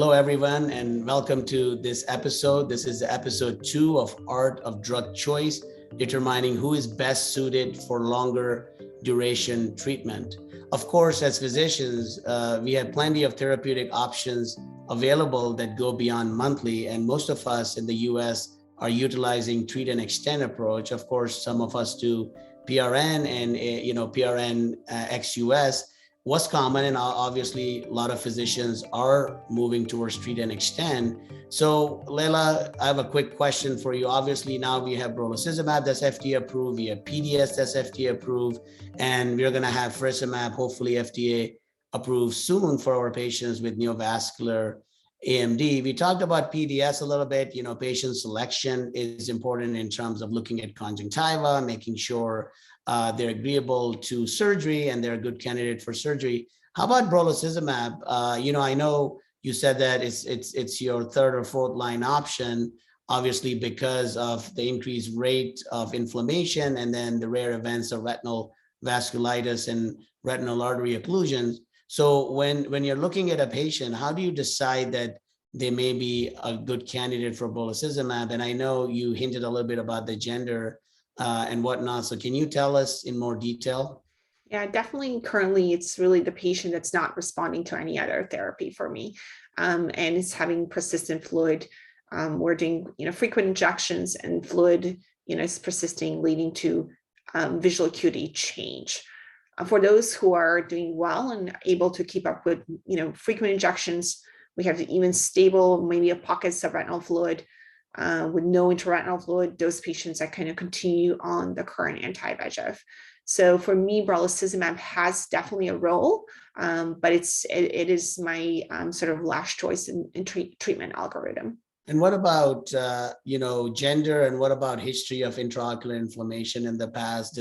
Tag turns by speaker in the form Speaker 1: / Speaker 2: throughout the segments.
Speaker 1: Hello, everyone, and welcome to this episode. This is episode 2 of Art of Drug Choice, determining who is best suited for longer duration treatment. Of course, as physicians, we have plenty of therapeutic options available that go beyond monthly, and most of us in the US are utilizing treat and extend approach. Of course, some of us do PRN and PRN ex-US was common, and obviously a lot of physicians are moving towards treat and extend. So Lejla, I have a quick question for you. Obviously now we have brolucizumab that's FDA approved, we have PDS that's FDA approved, and we're going to have faricimab, hopefully FDA approved soon for our patients with neovascular AMD. We talked about PDS a little bit. Patient selection is important in terms of looking at conjunctiva, making sure they're agreeable to surgery and they're a good candidate for surgery. How about brolucizumab? I know you said that it's your third or fourth line option, obviously because of the increased rate of inflammation and then the rare events of retinal vasculitis and retinal artery occlusions. So when you're looking at a patient, how do you decide that they may be a good candidate for brolucizumab? And I know you hinted a little bit about the gender and whatnot. So can you tell us in more detail?
Speaker 2: Yeah, definitely. Currently, it's really the patient that's not responding to any other therapy for me, and is having persistent fluid. We're doing, frequent injections, and fluid, is persisting, leading to visual acuity change. For those who are doing well and able to keep up with, frequent injections, we have even stable, maybe a pockets of retinal fluid. With no intraretinal fluid, those patients that kind of continue on the current anti-VEGF. So for me, brolucizumab has definitely a role, but it is my sort of last choice in treatment algorithm.
Speaker 1: And what about gender, and what about history of intraocular inflammation in the past?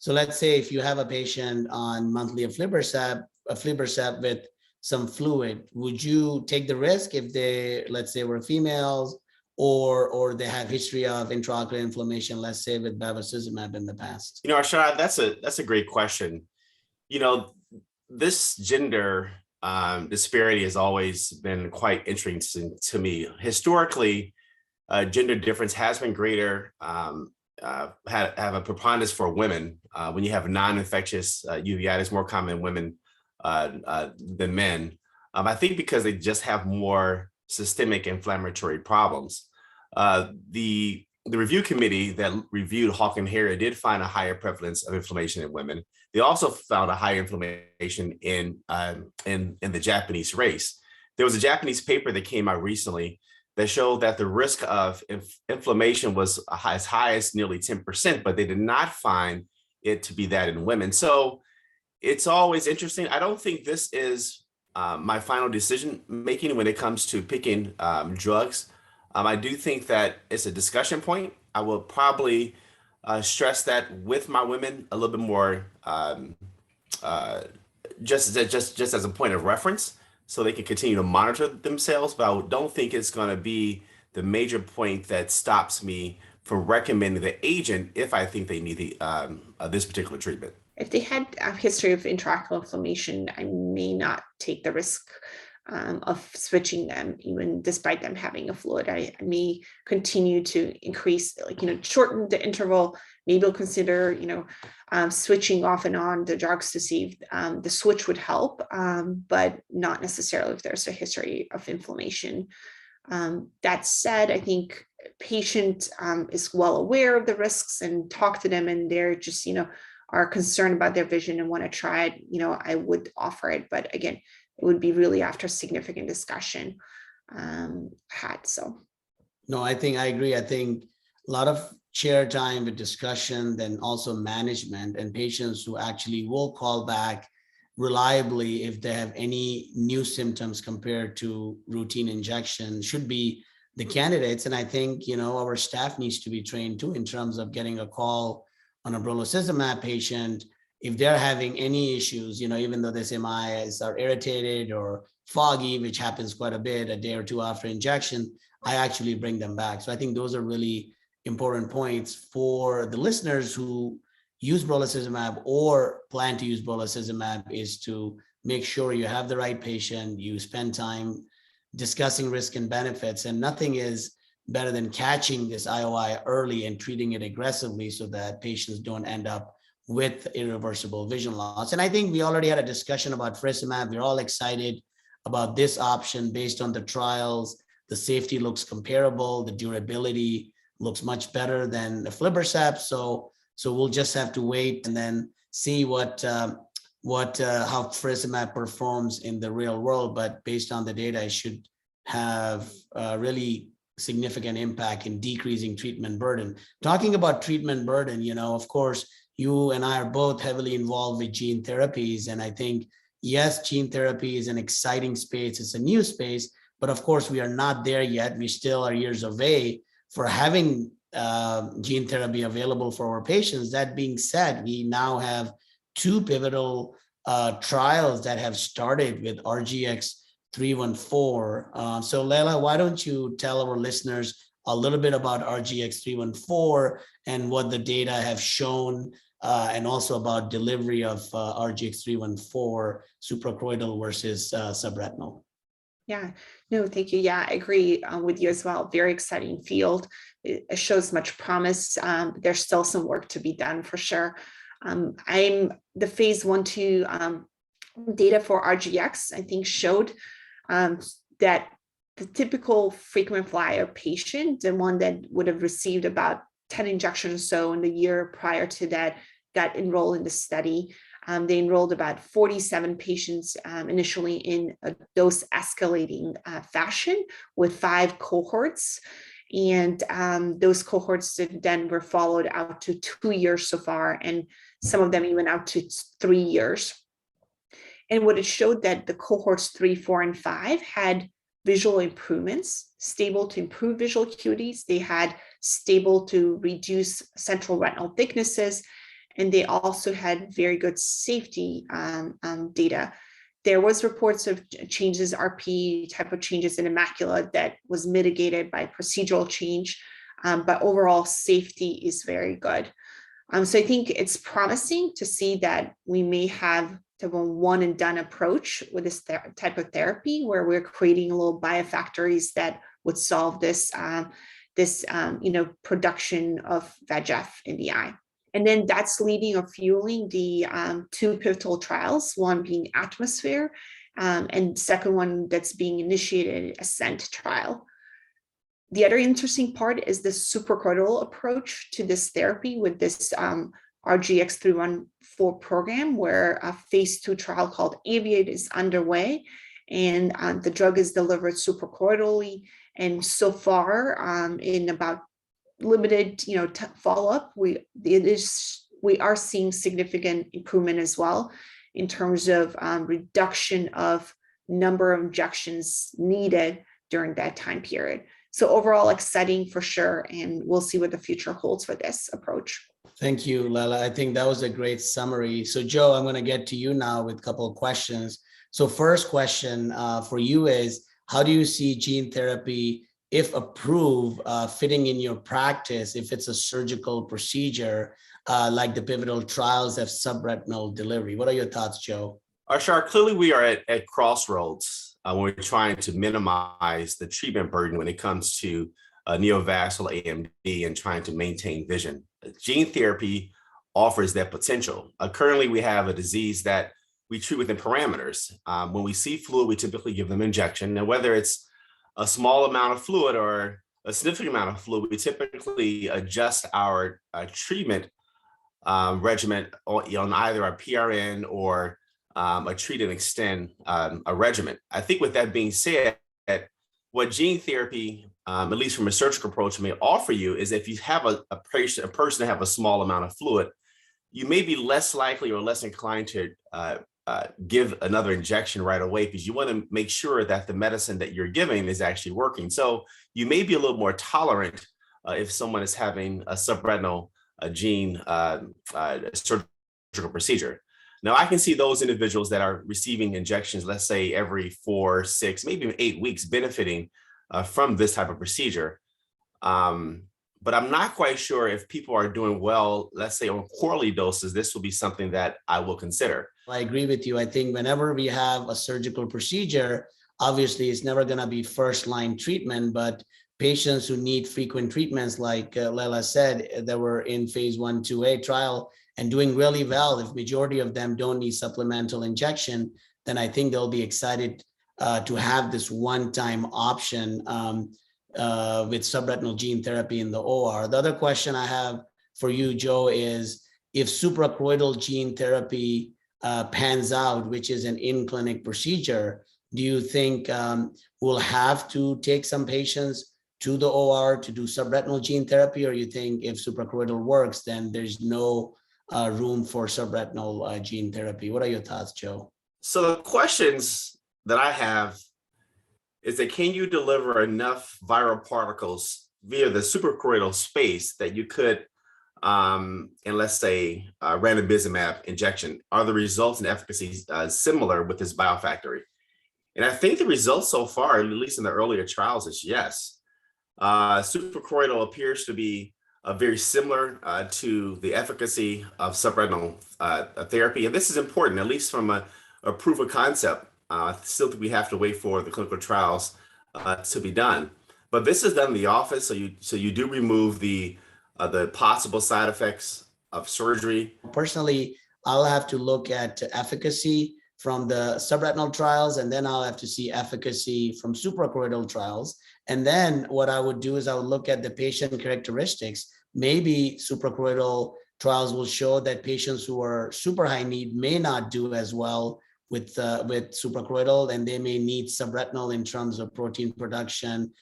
Speaker 1: So let's say if you have a patient on monthly aflibercept with some fluid, would you take the risk if they, let's say, were females? Or they have history of intraocular inflammation, let's say with bevacizumab in the past?
Speaker 3: Arshad, that's a great question. This gender disparity has always been quite interesting to me. Historically, gender difference has been greater, have a preponderance for women. When you have non-infectious uveitis, more common in women than men. I think because they just have more systemic inflammatory problems. The review committee that reviewed Hawk and Harrier did find a higher prevalence of inflammation in women. They also found a higher inflammation in the Japanese race. There was a Japanese paper that came out recently that showed that the risk of inflammation was as high as nearly 10%, but they did not find it to be that in women. So it's always interesting. I don't think this is my final decision making when it comes to picking drugs. I do think that it's a discussion point. I will probably stress that with my women a little bit more, just as a point of reference, so they can continue to monitor themselves. But I don't think it's going to be the major point that stops me from recommending the agent if I think they need this particular treatment.
Speaker 2: If they had a history of intraocular inflammation, I may not take the risk of switching them, even despite them having a fluid. I may continue to increase, shorten the interval. Maybe we'll consider, switching off and on the drugs to see if the switch would help, but not necessarily if there's a history of inflammation. That said, I think patient is well aware of the risks and talk to them, and they're just, are concerned about their vision and want to try it, I would offer it. But again, it would be really after significant discussion had. So,
Speaker 1: no, I agree. I think a lot of chair time with discussion, then also management and patients who actually will call back reliably if they have any new symptoms compared to routine injection should be the candidates. And I think, our staff needs to be trained too in terms of getting a call on a brolucizumab patient. If they're having any issues, even though they say my eyes are irritated or foggy, which happens quite a bit a day or two after injection, I actually bring them back. So I think those are really important points for the listeners who use brolucizumab or plan to use brolucizumab, is to make sure you have the right patient, you spend time discussing risk and benefits, and nothing is better than catching this IOI early and treating it aggressively so that patients don't end up with irreversible vision loss. And I think we already had a discussion about faricimab. We're all excited about this option based on the trials. The safety looks comparable. The durability looks much better than the aflibercept. So we'll just have to wait and then see how faricimab performs in the real world. But based on the data, it should have really significant impact in decreasing treatment burden. Talking about treatment burden, of course, you and I are both heavily involved with gene therapies. And I think, yes, gene therapy is an exciting space. It's a new space, but of course we are not there yet. We still are years away for having gene therapy available for our patients. That being said, we now have 2 pivotal trials that have started with RGX-314. So Lejla, why don't you tell our listeners a little bit about RGX-314 and what the data have shown, and also about delivery of RGX-314 suprachoroidal versus subretinal.
Speaker 2: Yeah, no, thank you. Yeah, I agree with you as well. Very exciting field. It shows much promise. There's still some work to be done for sure. The phase 1/2 data for RGX, I think, showed that the typical frequent flyer patient, the one that would have received about 10 injections or so in the year prior to that, got enrolled in the study. They enrolled about 47 patients initially in a dose escalating fashion with 5 cohorts. And those cohorts then were followed out to 2 years so far, and some of them even out to 3 years. And what it showed that the cohorts 3, 4, and 5 had visual improvements, stable to improve visual acuities. They had stable to reduce central retinal thicknesses, and they also had very good safety data. There was reports of changes, RP type of changes in the macula that was mitigated by procedural change, but overall safety is very good. So I think it's promising to see that we may have a one and done approach with this type of therapy, where we're creating little biofactories that would solve this production of VEGF in the eye. And then that's leading or fueling the 2 pivotal trials, one being Atmosphere, and second one that's being initiated, Ascent trial. The other interesting part is the suprachoroidal approach to this therapy with this RGX-314 program, where a phase 2 trial called Aviate is underway, and the drug is delivered suprachoroidally. And so far, in about limited, follow-up, we are seeing significant improvement as well in terms of reduction of number of injections needed during that time period. So overall, exciting for sure, and we'll see what the future holds for this approach.
Speaker 1: Thank you, Lejla. I think that was a great summary. So Joe, I'm going to get to you now with a couple of questions. So first question for you is, how do you see gene therapy, if approved, fitting in your practice if it's a surgical procedure like the pivotal trials of subretinal delivery? What are your thoughts, Joe?
Speaker 3: Arshad, clearly we are at crossroads when we're trying to minimize the treatment burden when it comes to neovascular AMD and trying to maintain vision. Gene therapy offers that potential. Currently, we have a disease that we treat within parameters. When we see fluid, we typically give them injection. And whether it's a small amount of fluid or a significant amount of fluid, we typically adjust our treatment regimen on either a PRN or a treat and extend a regimen. I think with that being said, what gene therapy, at least from a surgical approach, may offer you is if you have a person have a small amount of fluid, you may be less likely or less inclined to give another injection right away, because you want to make sure that the medicine that you're giving is actually working. So you may be a little more tolerant if someone is having a subretinal gene surgical procedure. Now, I can see those individuals that are receiving injections, let's say every 4, 6, maybe even 8 weeks, benefiting from this type of procedure. But I'm not quite sure if people are doing well, let's say on quarterly doses, this will be something that I will consider.
Speaker 1: I agree with you. I think whenever we have a surgical procedure, Obviously, it's never going to be first-line treatment, but patients who need frequent treatments, like Lejla said, that were in phase 1/2A trial and doing really well, if majority of them don't need supplemental injection, then I think they'll be excited to have this one-time option with subretinal gene therapy in the OR. The other question I have for you, Joe, is if suprachoroidal gene therapy pans out, which is an in-clinic procedure, do you think we'll have to take some patients to the OR to do subretinal gene therapy, or you think if suprachoroidal works, then there's no room for subretinal gene therapy? What are your thoughts, Joe?
Speaker 3: So the questions that I have is that, can you deliver enough viral particles via the suprachoroidal space that you could, in let's say ranibizumab injection, are the results and efficacy similar with this biofactory? And I think the results so far, at least in the earlier trials, is yes. Suprachoroidal appears to be very similar to the efficacy of subretinal therapy. And this is important, at least from a proof of concept. I still think we have to wait for the clinical trials to be done. But this is done in the office, so you do remove the possible side effects of surgery.
Speaker 1: Personally, I'll have to look at efficacy from the subretinal trials, and then I'll have to see efficacy from suprachoroidal trials. And then what I would do is I would look at the patient characteristics. Maybe suprachoroidal trials will show that patients who are super high need may not do as well with suprachoroidal, and they may need subretinal in terms of protein production,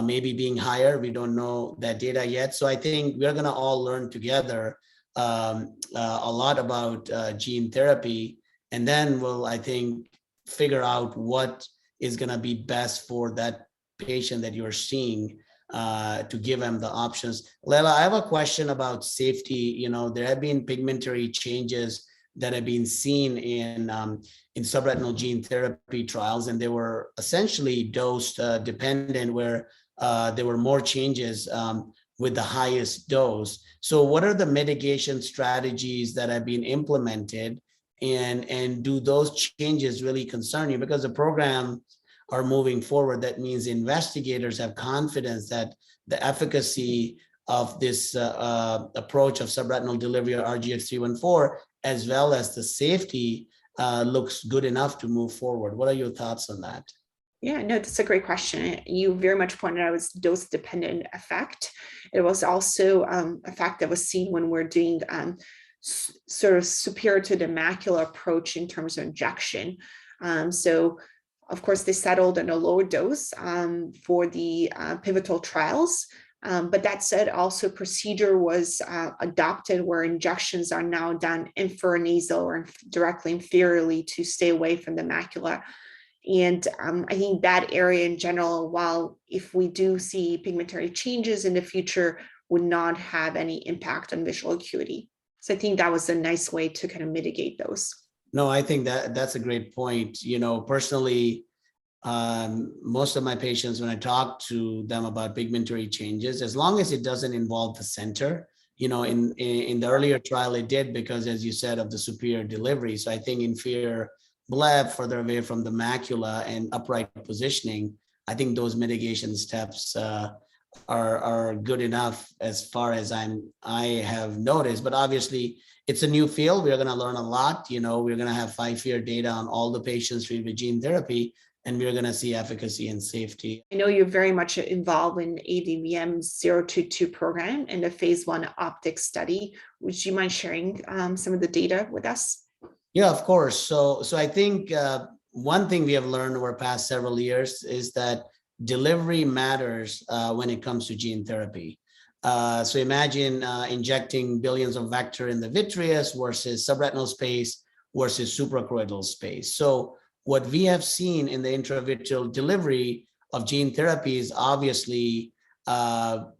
Speaker 1: maybe being higher. We don't know that data yet. So I think we're going to all learn together a lot about gene therapy. And then we'll, I think, figure out what is going to be best for that patient that you're seeing to give them the options. Lejla, I have a question about safety. You know, there have been pigmentary changes that have been seen in subretinal gene therapy trials, and they were essentially dose dependent, where there were more changes with the highest dose. So what are the mitigation strategies that have been implemented? And do those changes really concern you? Because the programs are moving forward, that means investigators have confidence that the efficacy of this approach of subretinal delivery of RGX-314, as well as the safety, looks good enough to move forward. What are your thoughts on that?
Speaker 2: Yeah, no, that's a great question. You very much pointed out it was dose-dependent effect. It was also a fact that was seen when we're doing sort of superior to the macula approach in terms of injection. So of course, they settled on a lower dose for the pivotal trials. But that said, also procedure was adopted where injections are now done infranasal or directly inferiorly to stay away from the macula. And I think that area in general, while if we do see pigmentary changes in the future, would not have any impact on visual acuity. So I think that was a nice way to kind of mitigate those.
Speaker 1: No, I think that's a great point. You know, personally, most of my patients, when I talk to them about pigmentary changes, as long as it doesn't involve the center, you know, in the earlier trial it did, because as you said, of the superior delivery. So I think inferior bleb further away from the macula and upright positioning, I think those mitigation steps are good enough as far as I have noticed. But obviously it's a new field. We're going to learn a lot. You know, we're going to have 5-year data on all the patients treated with gene therapy, and we're going to see efficacy and safety.
Speaker 2: I know you're very much involved in ADVM-022 program and the phase 1 optic study. Would you mind sharing some of the data with us?
Speaker 1: Yeah, of course. So I think one thing we have learned over the past several years is that delivery matters when it comes to gene therapy. So imagine injecting billions of vector in the vitreous versus subretinal space versus suprachoroidal space. So what we have seen in the intravitreal delivery of gene therapy is obviously,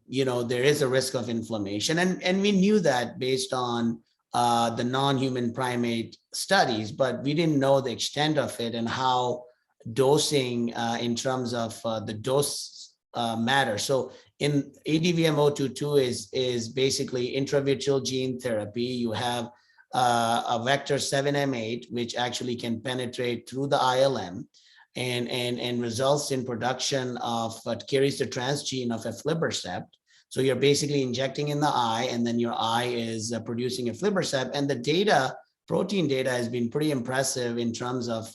Speaker 1: you know, there is a risk of inflammation. And we knew that based on the non-human primate studies, but we didn't know the extent of it and how dosing in terms of the dose matter. So in ADVM-022 is basically intravitreal gene therapy. You have a vector 7M8, which actually can penetrate through the ILM. and results in production of what carries the transgene of aflibercept. So you're basically injecting in the eye, and then your eye is producing aflibercept. And the data, protein data, has been pretty impressive in terms of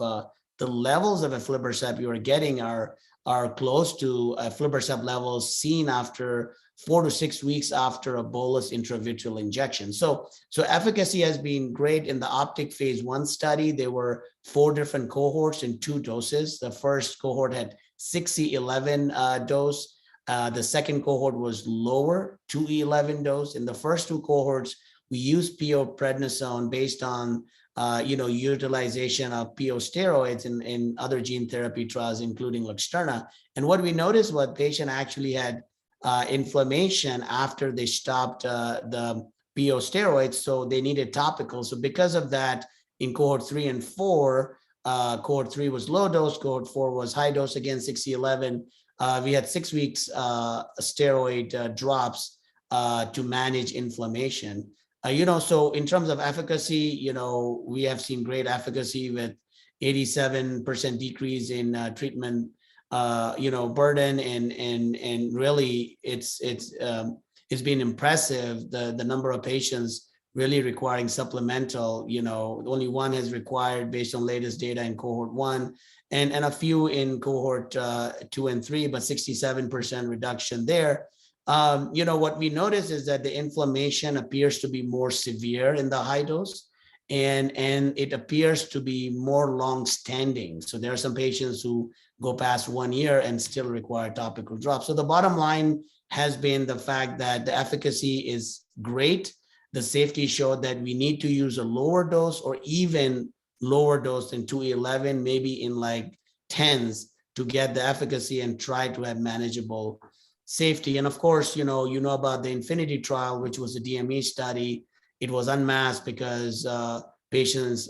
Speaker 1: the levels of aflibercept you are getting are close to aflibercept levels seen after 4 to 6 weeks after a bolus intravitreal injection. So efficacy has been great. In the OPTIC phase 1 study, there were 4 different cohorts in 2 doses. The first cohort had 6E11 dose. The second cohort was lower, 2E11 dose. In the first 2 cohorts, we used PO prednisone based on utilization of PO steroids in other gene therapy trials, including Luxturna. And what we noticed was patient actually had inflammation after they stopped the PO steroids, so they needed topical. So because of that, in cohort 3 and 4, cohort 3 was low dose, cohort 4 was high dose, again 6E11. We had 6 weeks steroid drops to manage inflammation. So in terms of efficacy, we have seen great efficacy with 87% decrease in treatment, burden, and really it's been impressive. The number of patients really requiring supplemental, only 1 has required based on latest data in cohort 1, and a few in cohort 2 and 3, but 67% reduction there. What we notice is that the inflammation appears to be more severe in the high dose, and it appears to be more long-standing. So there are some patients who go past 1 year and still require topical drops. So the bottom line has been the fact that the efficacy is great. The safety showed that we need to use a lower dose, or even lower dose than 2E11, maybe in like 10s, to get the efficacy and try to have manageable safety. And of course, about the Infinity trial, which was a DME study. It was unmasked because a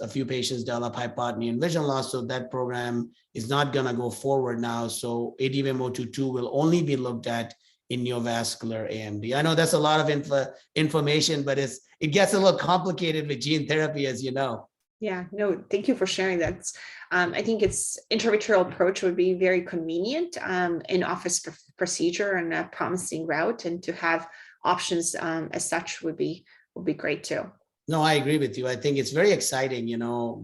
Speaker 1: few patients developed hypotony and vision loss. So that program is not going to go forward now. So ADVM-022 will only be looked at in neovascular AMD. I know that's a lot of information, but it gets a little complicated with gene therapy, as you know.
Speaker 2: Yeah, no, thank you for sharing that. I think its intravitreal approach would be very convenient in office procedure and a promising route, and to have options as such would be great too.
Speaker 1: No, I agree with you. I think it's very exciting.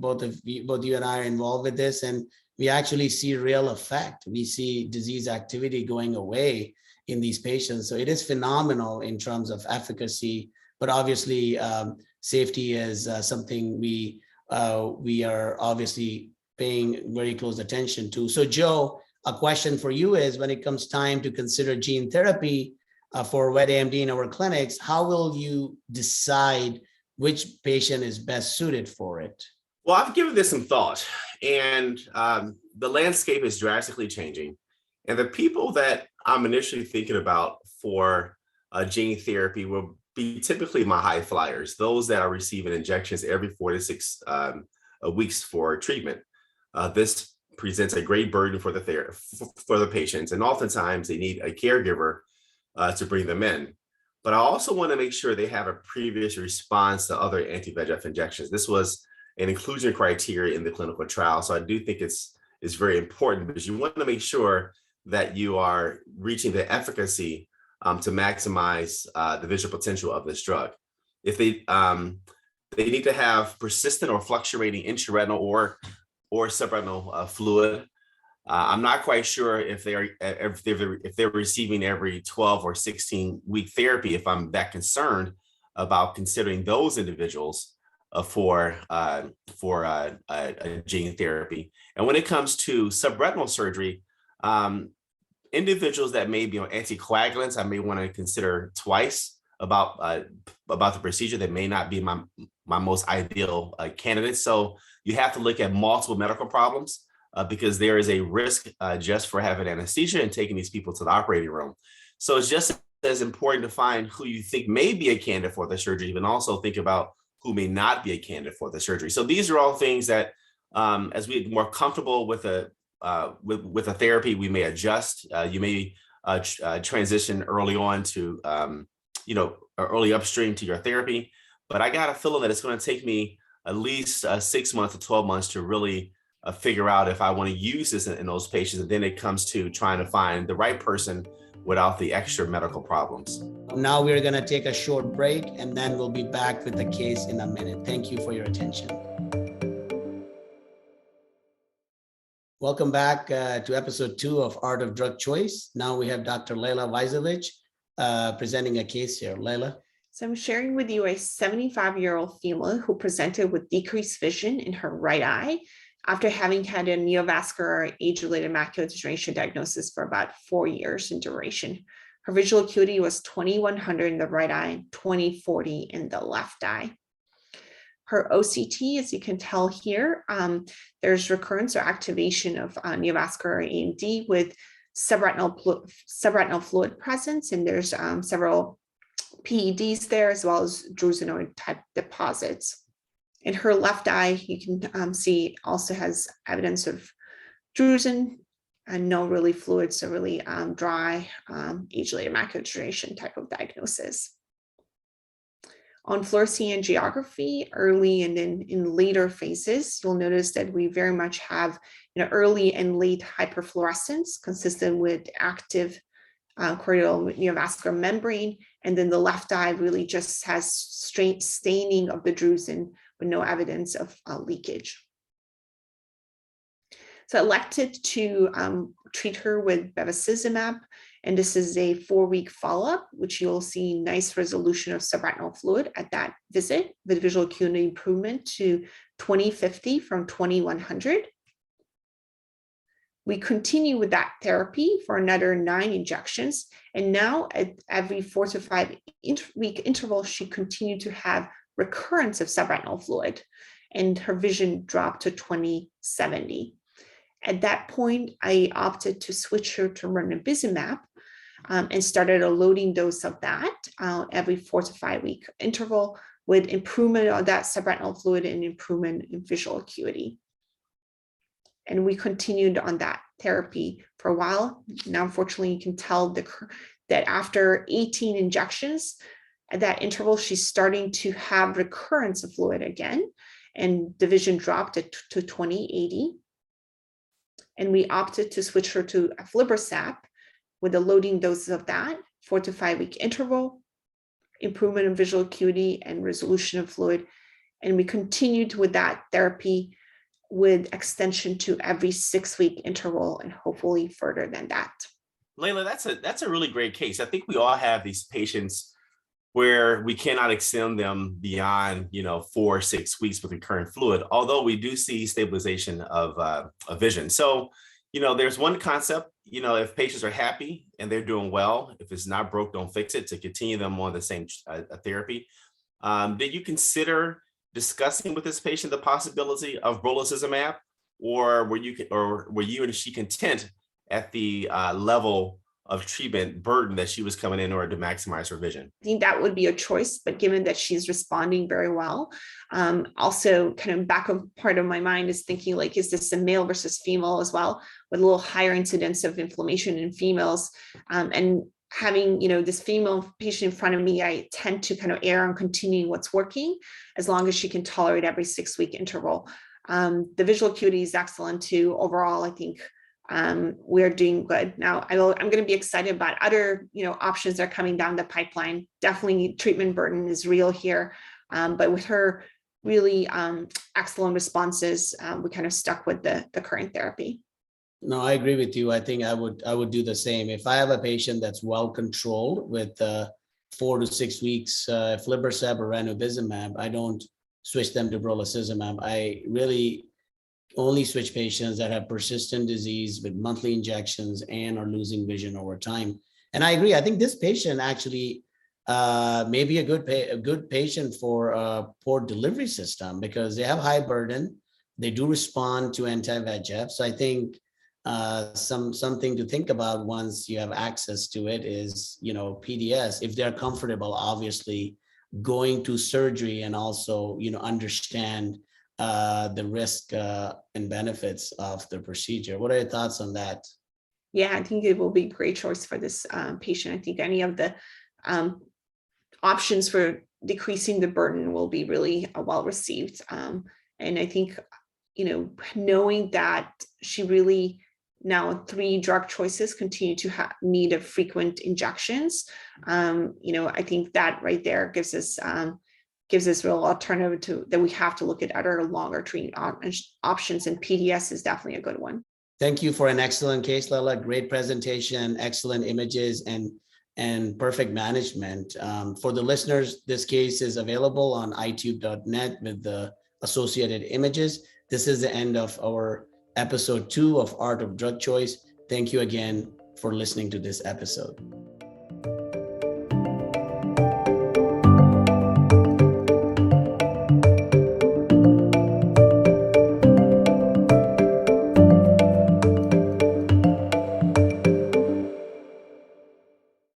Speaker 1: Both you and I are involved with this, and we actually see real effect. We see disease activity going away in these patients. So it is phenomenal in terms of efficacy, but obviously safety is something we are obviously paying very close attention to. So Joe, a question for you is, when it comes time to consider gene therapy for wet AMD in our clinics, how will you decide which patient is best suited for it?
Speaker 3: Well, I've given this some thought, and the landscape is drastically changing. And the people that I'm initially thinking about for gene therapy will be typically my high flyers, those that are receiving injections every 4 to 6 weeks for treatment. This presents a great burden for the patients, and oftentimes they need a caregiver to bring them in. But I also want to make sure they have a previous response to other anti-VEGF injections. This was an inclusion criteria in the clinical trial, so I do think it's very important, because you want to make sure that you are reaching the efficacy to maximize the visual potential of this drug. If they need to have persistent or fluctuating intraretinal or subretinal fluid. I'm not quite sure if they're receiving every 12 or 16 week therapy, if I'm that concerned about considering those individuals for gene therapy. And when it comes to subretinal surgery, individuals that may be on anticoagulants, I may want to consider twice about the procedure. That may not be my most ideal candidate. So you have to look at multiple medical problems because there is a risk just for having anesthesia and taking these people to the operating room. So it's just as important to find who you think may be a candidate for the surgery, and also think about who may not be a candidate for the surgery. So these are all things that, as we get more comfortable with a therapy, we may adjust. You may transition early on to, early upstream to your therapy. But I got a feeling that it's going to take me at least 6 months to 12 months to really figure out if I want to use this in those patients. And then it comes to trying to find the right person without the extra medical problems.
Speaker 1: Now we're going to take a short break, and then we'll be back with the case in a minute. Thank you for your attention. Welcome back to episode 2 of Art of Drug Choice. Now we have Dr. Lejla Vajzovic presenting a case here. Lejla.
Speaker 2: So I'm sharing with you a 75-year-old female who presented with decreased vision in her right eye after having had a neovascular age-related macular degeneration diagnosis for about 4 years in duration. Her visual acuity was 2100 in the right eye, 2040 in the left eye. Her OCT, as you can tell here, there's recurrence or activation of neovascular AMD with subretinal fluid presence, and there's several PEDs there, as well as drusenoid type deposits. In her left eye, you can see also has evidence of drusen and no really fluid, so really dry age-related macular degeneration type of diagnosis. On fluorescein angiography, early and then in later phases, you'll notice that we very much have early and late hyperfluorescence consistent with active choroidal neovascular membrane, and then the left eye really just has straight staining of the drusen with no evidence of leakage. So I elected to treat her with bevacizumab, and this is a 4-week follow-up, which you'll see nice resolution of subretinal fluid at that visit with visual acuity improvement to 2050 from 2100. We continue with that therapy for another 9 injections. And now at every 4 to 5 week interval, she continued to have recurrence of subretinal fluid, and her vision dropped to 20/70. At that point, I opted to switch her to ranibizumab and started a loading dose of that every 4 to 5 week interval with improvement of that subretinal fluid and improvement in visual acuity. And we continued on that therapy for a while. Now, unfortunately, you can tell that after 18 injections, at that interval, she's starting to have recurrence of fluid again, and the vision dropped to 20/80. And we opted to switch her to aflibercept with a loading doses of that, 4 to 5 week interval, improvement in visual acuity and resolution of fluid. And we continued with that therapy with extension to every 6-week interval and hopefully further than that.
Speaker 3: Lejla, that's a really great case. I think we all have these patients where we cannot extend them beyond 4 or 6 weeks with recurrent fluid, although we do see stabilization of vision. So there's one concept, if patients are happy and they're doing well, if it's not broke, don't fix it, to continue them on the same therapy. Did you consider discussing with this patient the possibility of brolucizumab, or were you and she content at the level of treatment burden that she was coming in order to maximize her vision?
Speaker 2: I think that would be a choice, but given that she's responding very well, also kind of back of part of my mind is thinking like, is this a male versus female as well, with a little higher incidence of inflammation in females, and having this female patient in front of me, I tend to kind of err on continuing what's working as long as she can tolerate every 6-week interval. The visual acuity is excellent too. Overall, I think we're doing good. Now, I'm going to be excited about other options that are coming down the pipeline. Definitely treatment burden is real here, but with her really excellent responses, we kind of stuck with the current therapy.
Speaker 1: No, I agree with you. I think I would do the same. If I have a patient that's well controlled with 4 to 6 weeks aflibercept or ranibizumab, I don't switch them to brolucizumab. I really only switch patients that have persistent disease with monthly injections and are losing vision over time. And I agree. I think this patient actually may be a good patient for a poor delivery system because they have high burden. They do respond to anti-VEGF. So I think something to think about once you have access to it is, PDS, if they're comfortable, obviously going to surgery and also, understand the risk and benefits of the procedure. What are your thoughts on that?
Speaker 2: Yeah, I think it will be a great choice for this patient. I think any of the options for decreasing the burden will be really well received. And I think knowing that she really now 3 drug choices continue to need a frequent injections, I think that right there gives us real alternative to that. We have to look at other longer treatment options, and PDS is definitely a good one.
Speaker 1: Thank you for an excellent case, Lejla. Great presentation, excellent images, and perfect management. For the listeners, this case is available on itube.net with the associated images. This is the end of our episode 2 of Art of Drug Choice. Thank you again for listening to this episode.